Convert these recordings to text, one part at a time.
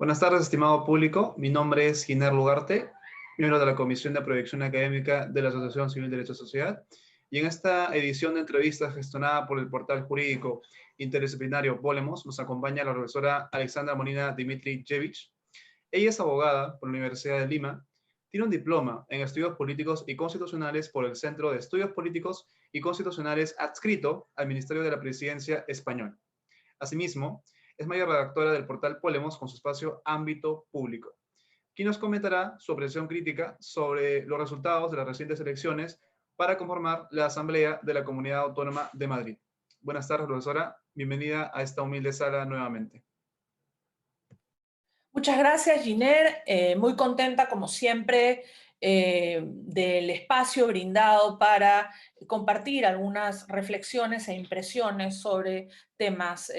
Buenas tardes, estimado público. Mi nombre es Giner Lugarte, miembro de la Comisión de Proyección Académica de la Asociación Civil Derecho Sociedad. Y en esta edición de entrevistas gestionada por el portal jurídico interdisciplinario Volemos, nos acompaña la profesora Alexandra Molina Dimitrijevic. Ella es abogada por la Universidad de Lima, tiene un diploma en Estudios Políticos y Constitucionales por el Centro de Estudios Políticos y Constitucionales adscrito al Ministerio de la Presidencia español. Asimismo, es mayor redactora del portal Polemos con su espacio Ámbito Público, quien nos comentará su apreciación crítica sobre los resultados de las recientes elecciones para conformar la Asamblea de la Comunidad Autónoma de Madrid. Buenas tardes, profesora. Bienvenida a esta humilde sala nuevamente. Muchas gracias, Giner. Muy contenta, como siempre, del espacio brindado para compartir algunas reflexiones e impresiones sobre temas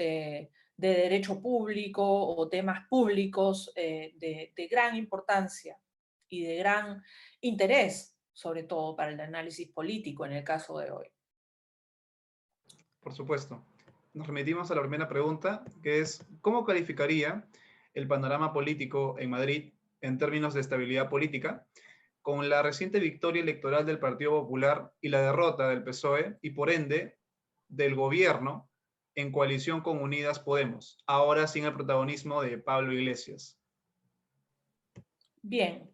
de derecho público o temas públicos de gran importancia y de gran interés, sobre todo para el análisis político en el caso de hoy. Por supuesto. Nos remitimos a la primera pregunta, que es, ¿cómo calificaría el panorama político en Madrid en términos de estabilidad política con la reciente victoria electoral del Partido Popular y la derrota del PSOE y por ende del gobierno en coalición con Unidas Podemos, ahora sin el protagonismo de Pablo Iglesias? Bien.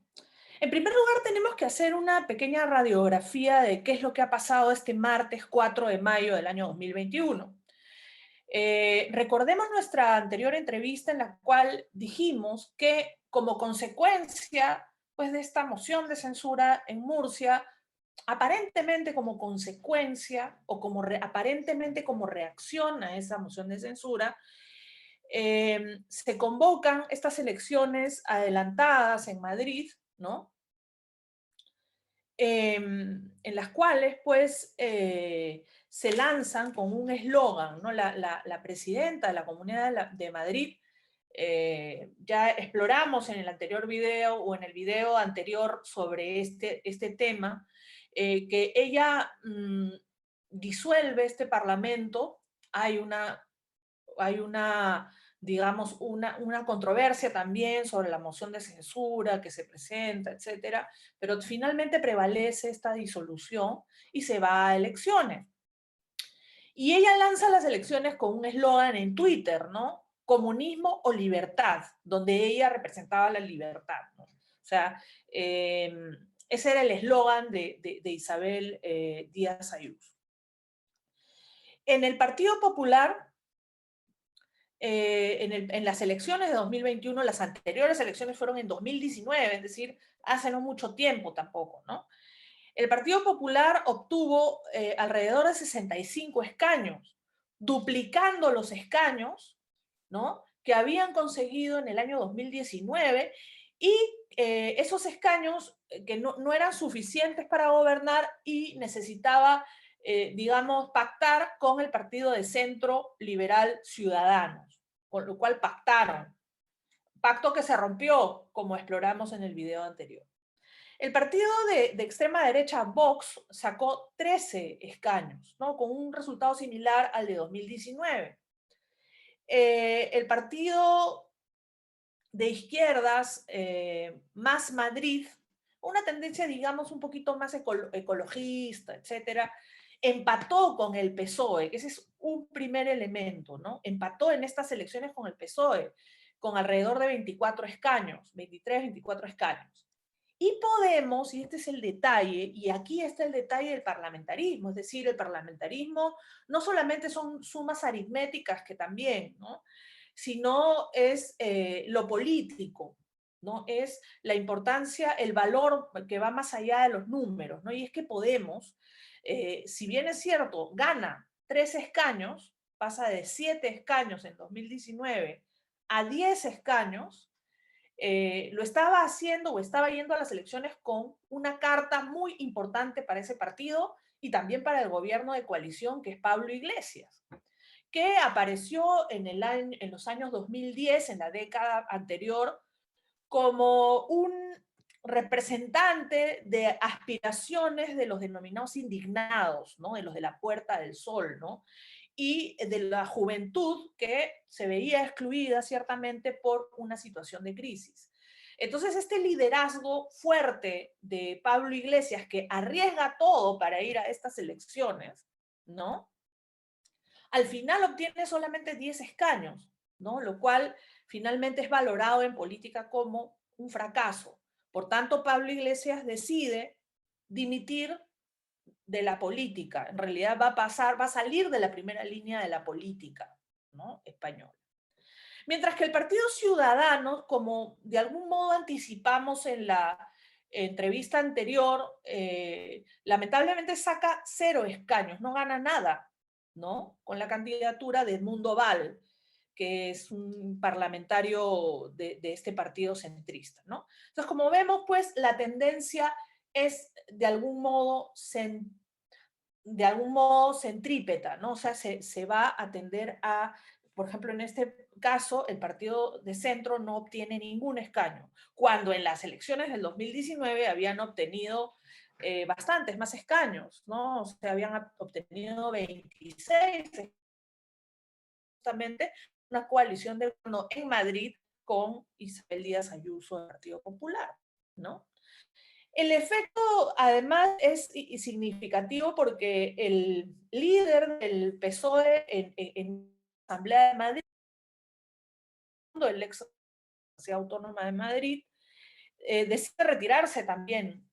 En primer lugar, tenemos que hacer una pequeña radiografía de qué es lo que ha pasado este martes 4 de mayo del año 2021. Recordemos nuestra anterior entrevista en la cual dijimos que como consecuencia pues, de esta moción de censura en Murcia, aparentemente como consecuencia o como aparentemente como reacción a esa moción de censura, se convocan estas elecciones adelantadas en Madrid, ¿no? En las cuales pues se lanzan con un eslogan, ¿no? La presidenta de la Comunidad de Madrid, ya exploramos en el anterior video o en el video anterior sobre este tema, que ella disuelve este parlamento. Hay una digamos, una controversia también sobre la moción de censura que se presenta, etcétera, pero finalmente prevalece esta disolución y se va a elecciones. Y ella lanza las elecciones con un eslogan en Twitter, ¿no? Comunismo o libertad, donde ella representaba la libertad, ¿no? O sea, ese era el eslogan de Isabel Díaz Ayuso. En el Partido Popular, en las elecciones de 2021, las anteriores elecciones fueron en 2019, es decir, hace no mucho tiempo tampoco, ¿no? El Partido Popular obtuvo alrededor de 65 escaños, duplicando los escaños, ¿no?, que habían conseguido en el año 2019, y esos escaños que no eran suficientes para gobernar y necesitaba, digamos, pactar con el Partido de Centro Liberal Ciudadanos, con lo cual pactaron. Pacto que se rompió, como exploramos en el video anterior. El partido de extrema derecha, Vox, sacó 13 escaños, ¿no?, con un resultado similar al de 2019. El partido de izquierdas, Más Madrid, una tendencia, digamos, un poquito más ecologista, etcétera, empató con el PSOE, que ese es un primer elemento, ¿no? Empató en estas elecciones con el PSOE, con alrededor de 24 escaños, 23, 24 escaños. Y Podemos, y este es el detalle, y aquí está el detalle del parlamentarismo, es decir, el parlamentarismo no solamente son sumas aritméticas, que también, ¿no?, sino es lo político, ¿no? Es la importancia, el valor que va más allá de los números, ¿no? Y es que Podemos, si bien es cierto, gana 3 escaños, pasa de 7 escaños en 2019 a 10 escaños, lo estaba haciendo o estaba yendo a las elecciones con una carta muy importante para ese partido y también para el gobierno de coalición, que es Pablo Iglesias, que apareció en los años 2010, en la década anterior, como un representante de aspiraciones de los denominados indignados, ¿no?, de los de la Puerta del Sol, ¿no? y de la juventud que se veía excluida ciertamente por una situación de crisis. Entonces, este liderazgo fuerte de Pablo Iglesias, que arriesga todo para ir a estas elecciones, ¿no? Al final obtiene solamente 10 escaños, ¿no? Lo cual finalmente es valorado en política como un fracaso. Por tanto, Pablo Iglesias decide dimitir de la política. En realidad va a salir de la primera línea de la política, ¿no? Española. Mientras que el Partido Ciudadano, como de algún modo anticipamos en la entrevista anterior, lamentablemente saca 0 escaños, no gana nada, ¿no? Con la candidatura de Edmundo Val, que es un parlamentario de este partido centrista, ¿no? Entonces, como vemos, pues, la tendencia es de algún modo centrípeta, ¿no? O sea, se va a tender a, por ejemplo, en este caso, el partido de centro no obtiene ningún escaño, cuando en las elecciones del 2019 habían obtenido bastantes más escaños, ¿no? O sea, habían obtenido 26, justamente una coalición de gobierno en Madrid con Isabel Díaz Ayuso del Partido Popular, ¿no? El efecto, además, es significativo porque el líder del PSOE en la Asamblea de Madrid, el ex Universidad Autónoma de Madrid, decide retirarse también,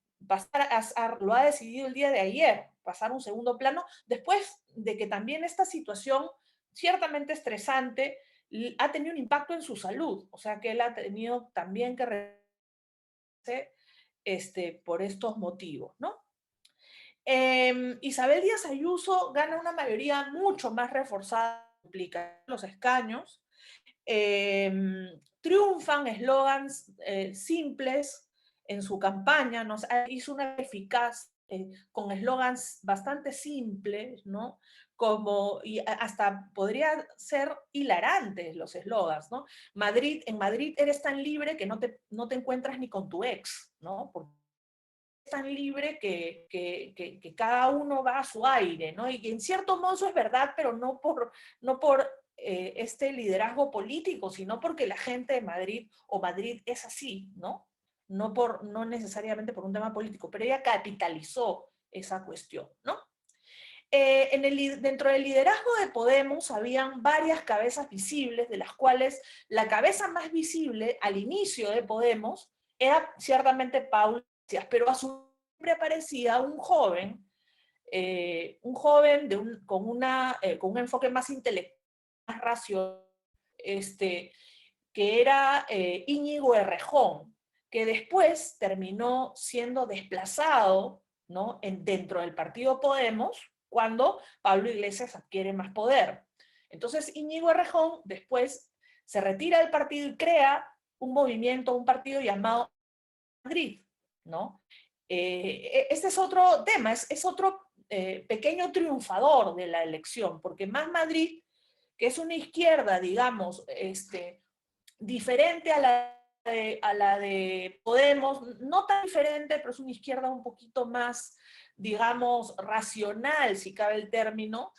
lo ha decidido el día de ayer, pasar a un segundo plano, después de que también esta situación ciertamente estresante ha tenido un impacto en su salud, o sea que él ha tenido también que retirarse por estos motivos, ¿no? Isabel Díaz Ayuso gana una mayoría mucho más reforzada, implica los escaños, triunfan eslogans simples en su campaña, ¿no? Hizo una eficaz con eslogans bastante simples, ¿no? Como, y hasta podría ser hilarantes los eslogans, ¿no? En Madrid eres tan libre que no te encuentras ni con tu ex, ¿no? Porque tan libre que cada uno va a su aire, ¿no? Y en cierto modo eso es verdad, pero no por este liderazgo político, sino porque la gente de Madrid o Madrid es así, ¿no? No necesariamente por un tema político, pero ella capitalizó esa cuestión, ¿no? Dentro del liderazgo de Podemos habían varias cabezas visibles, de las cuales la cabeza más visible al inicio de Podemos era ciertamente Paula Iglesias, pero a su nombre aparecía un joven con un enfoque más intelectual, más racional, que era Íñigo Errejón, que después terminó siendo desplazado, ¿no? Dentro del partido Podemos, cuando Pablo Iglesias adquiere más poder. Entonces Íñigo Errejón después se retira del partido y crea un partido llamado Madrid, ¿no? Este es otro tema, es otro pequeño triunfador de la elección, porque Más Madrid, que es una izquierda, digamos, diferente a la de Podemos, no tan diferente, pero es una izquierda un poquito más, digamos, racional, si cabe el término,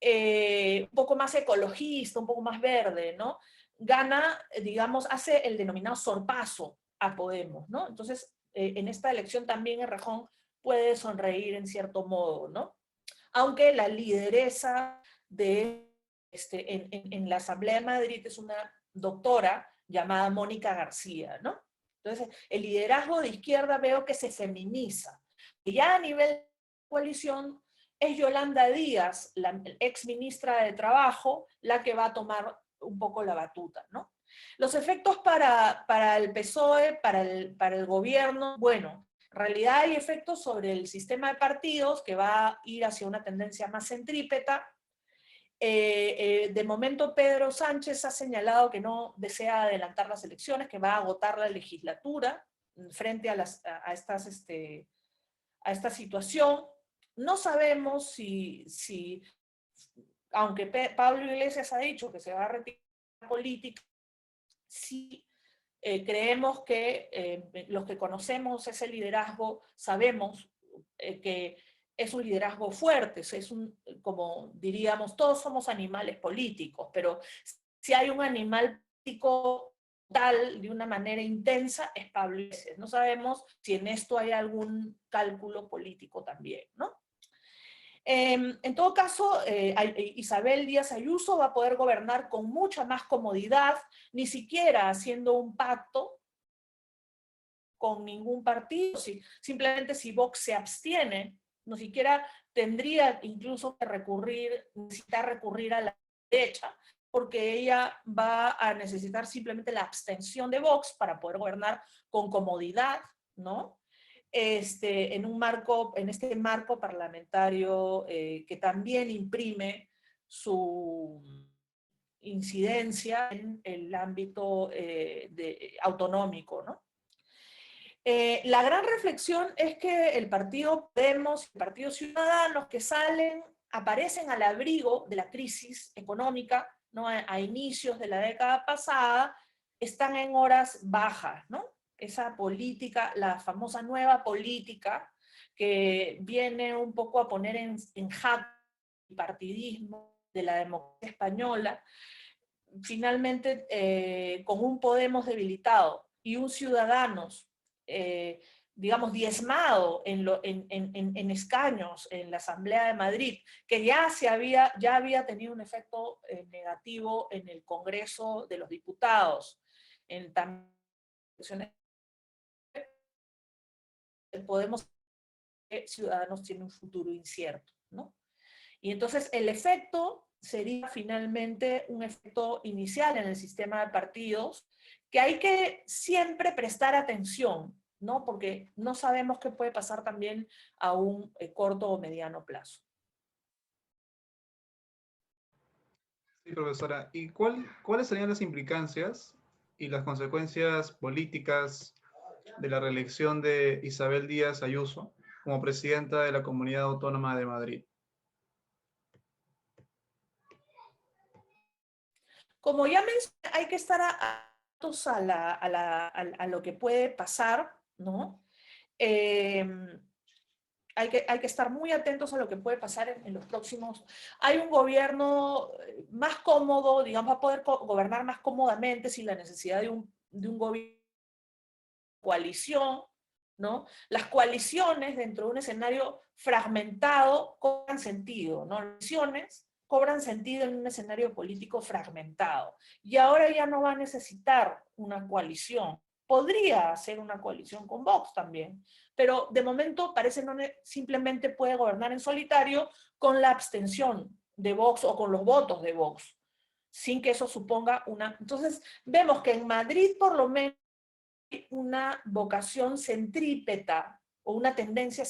un poco más ecologista, un poco más verde, ¿no? Gana, digamos, hace el denominado sorpaso a Podemos, ¿no? Entonces, en esta elección también Errejón puede sonreír en cierto modo, ¿no? Aunque la lideresa en la Asamblea de Madrid es una doctora llamada Mónica García, ¿no? Entonces, el liderazgo de izquierda veo que se feminiza. Y ya a nivel de coalición es Yolanda Díaz, la ex ministra de Trabajo, la que va a tomar un poco la batuta, ¿no? Los efectos para el PSOE, para el gobierno, bueno, en realidad hay efectos sobre el sistema de partidos que va a ir hacia una tendencia más centrípeta. De momento Pedro Sánchez ha señalado que no desea adelantar las elecciones, que va a agotar la legislatura frente a esta situación. No sabemos si aunque Pablo Iglesias ha dicho que se va a retirar de la política, sí creemos que los que conocemos ese liderazgo sabemos que es un liderazgo fuerte, como diríamos, todos somos animales políticos, pero si hay un animal político tal, de una manera intensa, es Pablo Iglesias. No sabemos si en esto hay algún cálculo político también, ¿no? En todo caso, Isabel Díaz Ayuso va a poder gobernar con mucha más comodidad, ni siquiera haciendo un pacto con ningún partido, simplemente si Vox se abstiene, no siquiera tendría incluso que necesitar recurrir a la derecha, porque ella va a necesitar simplemente la abstención de Vox para poder gobernar con comodidad, ¿no? En este marco parlamentario que también imprime su incidencia en el ámbito autonómico, ¿no? La gran reflexión es que el partido Podemos, el partido Ciudadanos que aparecen al abrigo de la crisis económica, ¿no? A inicios de la década pasada, están en horas bajas, ¿no? Esa política, la famosa nueva política, que viene un poco a poner en jaque el partidismo de la democracia española, finalmente con un Podemos debilitado y un Ciudadanos digamos, diezmado en escaños en la Asamblea de Madrid, que ya había tenido un efecto negativo en el Congreso de los Diputados, en también Podemos, Ciudadanos tiene un futuro incierto, ¿no? Y entonces el efecto sería finalmente un efecto inicial en el sistema de partidos que hay que siempre prestar atención, ¿no? Porque no sabemos qué puede pasar también a un corto o mediano plazo. Sí, profesora. ¿Y cuáles serían las implicancias y las consecuencias políticas de la reelección de Isabel Díaz Ayuso como presidenta de la Comunidad Autónoma de Madrid? Como ya mencioné, hay que estar atentos a lo que puede pasar, ¿no? Hay que estar muy atentos a lo que puede pasar en los próximos. Hay un gobierno más cómodo, digamos, va a poder gobernar más cómodamente sin la necesidad de un gobierno de coalición, ¿no? Las coaliciones dentro de un escenario fragmentado cobran sentido, ¿no? Las coaliciones cobran sentido en un escenario político fragmentado. Y ahora ya no va a necesitar una coalición. Podría hacer una coalición con Vox también, pero de momento parece no simplemente puede gobernar en solitario con la abstención de Vox o con los votos de Vox, sin que eso suponga una... Entonces, vemos que en Madrid por lo menos hay una vocación centrípeta o una tendencia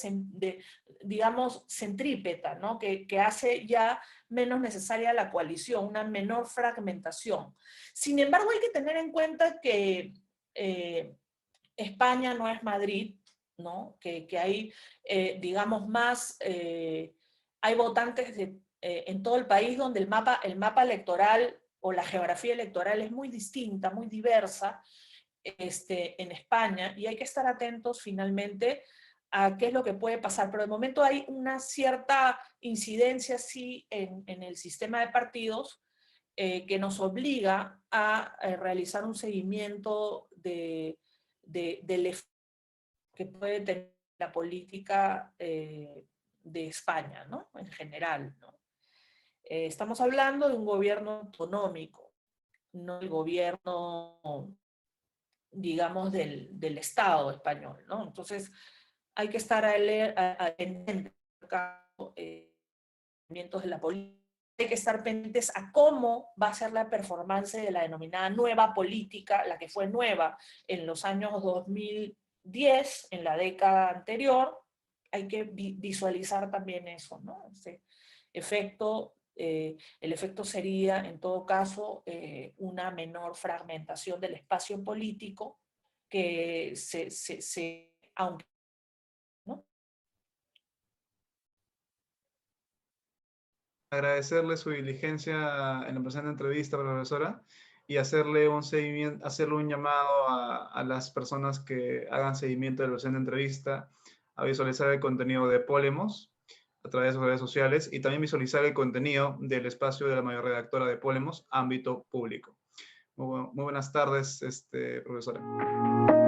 digamos, centrípeta, ¿no? Que hace ya menos necesaria la coalición, una menor fragmentación. Sin embargo, hay que tener en cuenta que España no es Madrid, ¿no? Que hay, digamos, hay votantes en todo el país donde el mapa electoral o la geografía electoral es muy distinta, muy diversa en España, y hay que estar atentos finalmente a qué es lo que puede pasar. Pero de momento hay una cierta incidencia, sí, en el sistema de partidos que nos obliga a realizar un seguimiento del efecto que puede tener la política de España, ¿no? En general, ¿no? Estamos hablando de un gobierno autonómico, no el gobierno, digamos, del Estado español, ¿no? Entonces, hay que estar pendientes de la política, hay que estar pendientes a cómo va a ser la performance de la denominada nueva política, la que fue nueva en los años 2010, en la década anterior. Hay que visualizar también eso, ¿no? Ese efecto, el efecto sería, en todo caso, una menor fragmentación del espacio político que aunque, ¿no? Agradecerle su diligencia en la presente entrevista, profesora, y hacerle un seguimiento, hacerle un llamado a las personas que hagan seguimiento de la presente entrevista a visualizar el contenido de Polemos a través de sus redes sociales y también visualizar el contenido del espacio de la mayor redactora de Polemos, Ámbito Público. Muy buenas tardes, profesora.